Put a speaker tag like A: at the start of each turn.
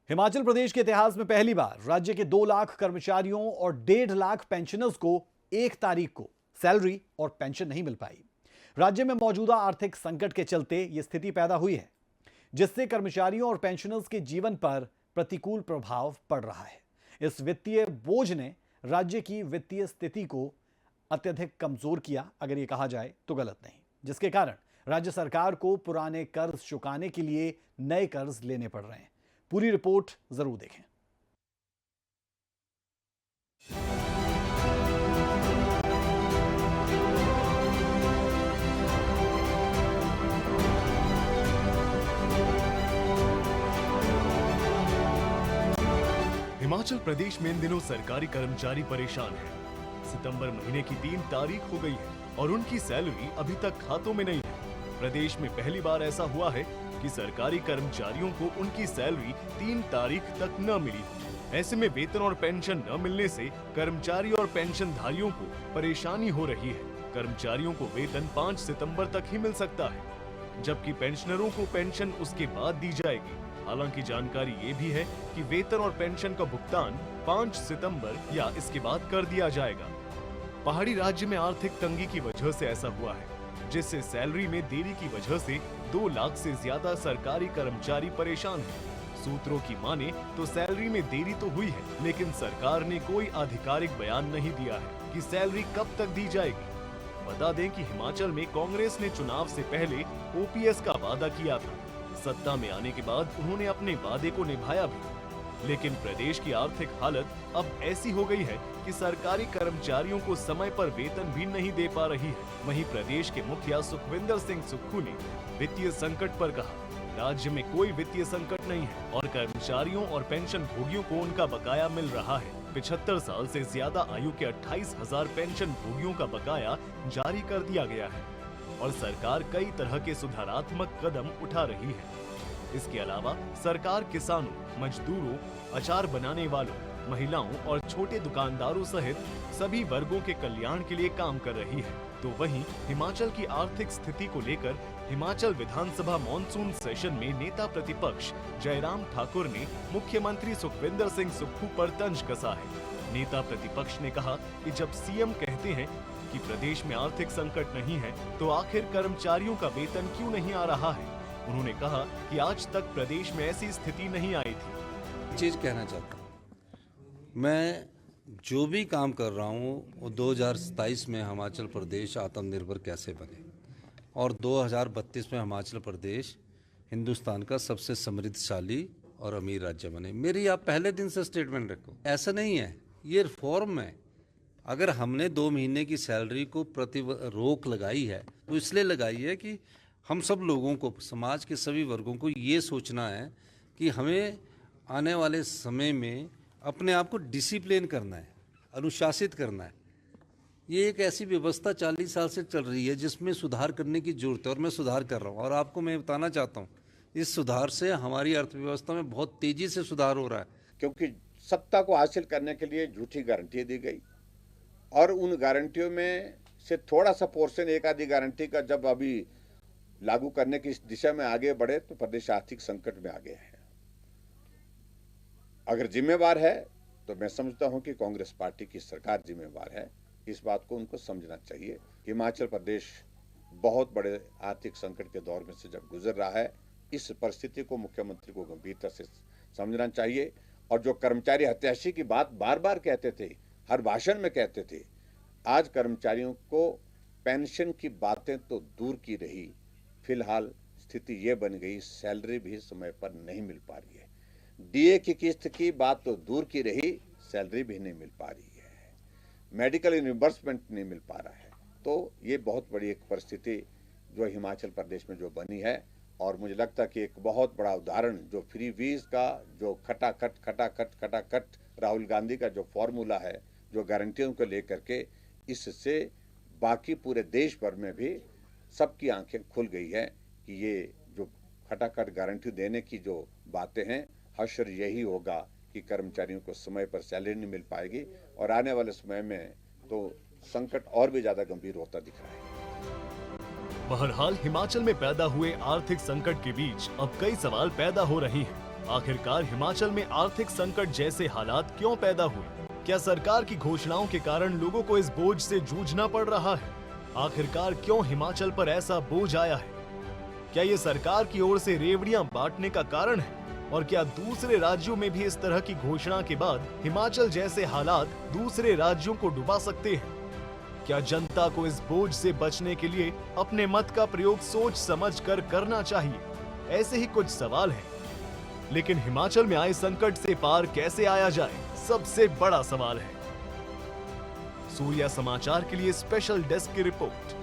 A: हिमाचल प्रदेश के इतिहास में पहली बार राज्य के 2 लाख कर्मचारियों और 1.5 लाख पेंशनर्स को 1 तारीख को सैलरी और पेंशन नहीं मिल पाई। राज्य में मौजूदा आर्थिक संकट के चलते यह स्थिति पैदा हुई है, जिससे कर्मचारियों और पेंशनर्स के जीवन पर प्रतिकूल प्रभाव पड़ रहा है। इस वित्तीय बोझ ने राज्य की वित्तीय स्थिति को अत्यधिक कमजोर किया, अगर ये कहा जाए तो गलत नहीं, जिसके कारण राज्य सरकार को पुराने कर्ज चुकाने के लिए नए कर्ज लेने पड़ रहे हैं। पूरी रिपोर्ट जरूर देखें।
B: हिमाचल प्रदेश में इन दिनों सरकारी कर्मचारी परेशान हैं। सितंबर महीने की 3 तारीख हो गई है और उनकी सैलरी अभी तक खातों में नहीं है। प्रदेश में पहली बार ऐसा हुआ है कि सरकारी कर्मचारियों को उनकी सैलरी 3 तारीख तक न मिली। ऐसे में वेतन और पेंशन न मिलने से कर्मचारी और पेंशनधारियों को परेशानी हो रही है। कर्मचारियों को वेतन 5 सितंबर तक ही मिल सकता है, जबकि पेंशनरों को पेंशन उसके बाद दी जाएगी। हालांकि जानकारी ये भी है कि वेतन और पेंशन का भुगतान 5 सितंबर या इसके बाद कर दिया जाएगा। पहाड़ी राज्य में आर्थिक तंगी की वजह से ऐसा हुआ है, जिससे सैलरी में देरी की वजह से 2 लाख से ज्यादा सरकारी कर्मचारी परेशान हैं। सूत्रों की माने तो सैलरी में देरी तो हुई है, लेकिन सरकार ने कोई आधिकारिक बयान नहीं दिया है कि सैलरी कब तक दी जाएगी। बता दें कि हिमाचल में कांग्रेस ने चुनाव से पहले ओपीएस का वादा किया था। सत्ता में आने के बाद उन्होंने अपने वादे को निभाया भी, लेकिन प्रदेश की आर्थिक हालत अब ऐसी हो गई है कि सरकारी कर्मचारियों को समय पर वेतन भी नहीं दे पा रही है। वहीं प्रदेश के मुखिया सुखविंदर सिंह सुक्खू ने वित्तीय संकट पर कहा, राज्य में कोई वित्तीय संकट नहीं है और कर्मचारियों और पेंशन भोगियों को उनका बकाया मिल रहा है। 75 साल से ज्यादा आयु के 28,000 पेंशन भोगियों का बकाया जारी कर दिया गया है और सरकार कई तरह के सुधारात्मक कदम उठा रही है। इसके अलावा सरकार किसानों, मजदूरों, अचार बनाने वालों, महिलाओं और छोटे दुकानदारों सहित सभी वर्गों के कल्याण के लिए काम कर रही है। तो वहीं हिमाचल की आर्थिक स्थिति को लेकर हिमाचल विधानसभा मॉनसून सेशन में नेता प्रतिपक्ष जयराम ठाकुर ने मुख्यमंत्री सुखविंदर सिंह सुक्खू पर तंज कसा है। नेता प्रतिपक्ष ने कहा कि जब सीएम कहते हैं कि प्रदेश में आर्थिक संकट नहीं है, तो आखिर कर्मचारियों का वेतन क्यों नहीं आ रहा है। उन्होंने कहा कि आज तक प्रदेश में ऐसी स्थिति नहीं आई थी।
C: चीज कहना चाहता हूँ, मैं जो भी काम कर रहा हूँ वो 2027 में हिमाचल प्रदेश आत्मनिर्भर कैसे बने और 2032 में हिमाचल प्रदेश हिंदुस्तान का सबसे समृद्धशाली और अमीर राज्य बने। मेरी आप पहले दिन से स्टेटमेंट रखो। ऐसा नहीं है, ये रिफॉर्म है। अगर हमने 2 महीने की सैलरी को रोक लगाई है तो इसलिए लगाई है कि हम सब लोगों को, समाज के सभी वर्गों को ये सोचना है कि हमें आने वाले समय में अपने आप को डिसिप्लिन करना है, अनुशासित करना है। ये एक ऐसी व्यवस्था 40 साल से चल रही है जिसमें सुधार करने की जरूरत है और मैं सुधार कर रहा हूँ। और आपको मैं बताना चाहता हूँ, इस सुधार से हमारी अर्थव्यवस्था में बहुत तेजी से सुधार हो रहा है।
D: क्योंकि सत्ता को हासिल करने के लिए झूठी गारंटी दी गई और उन गारंटियों में से थोड़ा सा पोर्शन, एक आधी गारंटी का जब अभी लागू करने की इस दिशा में आगे बढ़े तो प्रदेश आर्थिक संकट में आ गया है। अगर जिम्मेवार है तो मैं समझता हूं कि कांग्रेस पार्टी की सरकार जिम्मेवार है। इस बात को उनको समझना चाहिए। हिमाचल प्रदेश बहुत बड़े आर्थिक संकट के दौर में से जब गुजर रहा है, इस परिस्थिति को मुख्यमंत्री को गंभीरता से समझना चाहिए। और जो कर्मचारी हत्याशी की बात बार बार कहते थे, हर भाषण में कहते थे, आज कर्मचारियों को पेंशन की बातें तो दूर की रही, फिलहाल स्थिति ये बन गई सैलरी भी समय पर नहीं मिल पा रही है। डीए की किस्त की बात तो दूर की रही, सैलरी भी नहीं मिल पा रही है, मेडिकल रिइंबर्समेंट नहीं मिल पा रहा है। तो ये बहुत बड़ी एक परिस्थिति जो हिमाचल प्रदेश में जो बनी है। और मुझे लगता है कि एक बहुत बड़ा उदाहरण जो फ्री वीज का जो खटाखट राहुल गांधी का जो फॉर्मूला है, जो गारंटियों को लेकर के, इससे बाकी पूरे देश भर में भी सबकी आंखें खुल गई है कि ये जो खटाखट गारंटी देने की जो बातें हैं, हश्र यही होगा कि कर्मचारियों को समय पर सैलरी नहीं मिल पाएगी और आने वाले समय में तो संकट और भी ज्यादा गंभीर होता दिख रहा है।
B: बहरहाल हिमाचल में पैदा हुए आर्थिक संकट के बीच अब कई सवाल पैदा हो रहे हैं। आखिरकार हिमाचल में आर्थिक संकट जैसे हालात क्यों पैदा हुए? क्या सरकार की घोषणाओं के कारण लोगों को इस बोझ से जूझना पड़ रहा है? आखिरकार क्यों हिमाचल पर ऐसा बोझ आया है? क्या ये सरकार की ओर से रेवड़ियां बांटने का कारण है? और क्या दूसरे राज्यों में भी इस तरह की घोषणा के बाद हिमाचल जैसे हालात दूसरे राज्यों को डुबा सकते हैं? क्या जनता को इस बोझ से बचने के लिए अपने मत का प्रयोग सोच समझ कर करना चाहिए? ऐसे ही कुछ सवाल हैं। लेकिन हिमाचल में आए संकट से पार कैसे आया जाए, सबसे बड़ा सवाल है। सूर्या समाचार के लिए स्पेशल डेस्क की रिपोर्ट।